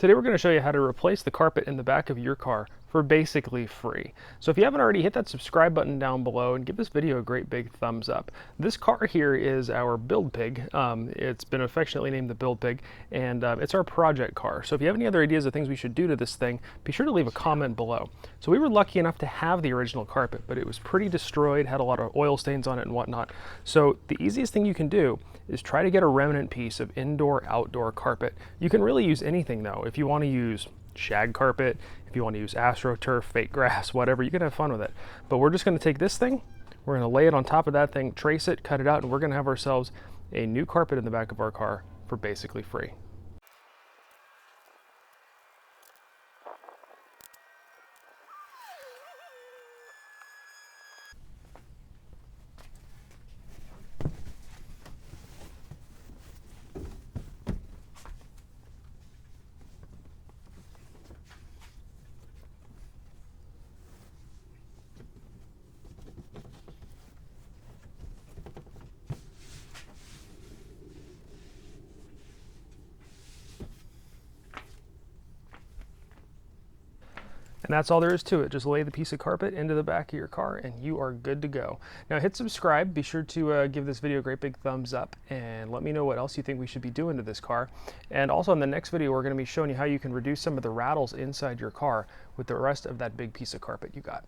Today we're going to show you how to replace the carpet in the back of your car for basically free. So if you haven't already, hit that subscribe button down below and give this video a great big thumbs up. This car here is our Build Pig. It's been affectionately named the Build Pig, and it's our project car. So if you have any other ideas of things we should do to this thing, be sure to leave a comment below. So we were lucky enough to have the original carpet, but it was pretty destroyed, had a lot of oil stains on it and whatnot. So the easiest thing you can do is try to get a remnant piece of indoor-outdoor carpet. You can really use anything though. If you want to use shag carpet, if you want to use AstroTurf, fake grass, whatever, you can have fun with it. But we're just going to take this thing, we're going to lay it on top of that thing, trace it, cut it out, and we're going to have ourselves a new carpet in the back of our car for basically free. And that's all there is to it. Just lay the piece of carpet into the back of your car and you are good to go. Now hit subscribe. Be sure to give this video a great big thumbs up and let me know what else you think we should be doing to this car. And also in the next video, we're going to be showing you how you can reduce some of the rattles inside your car with the rest of that big piece of carpet you got.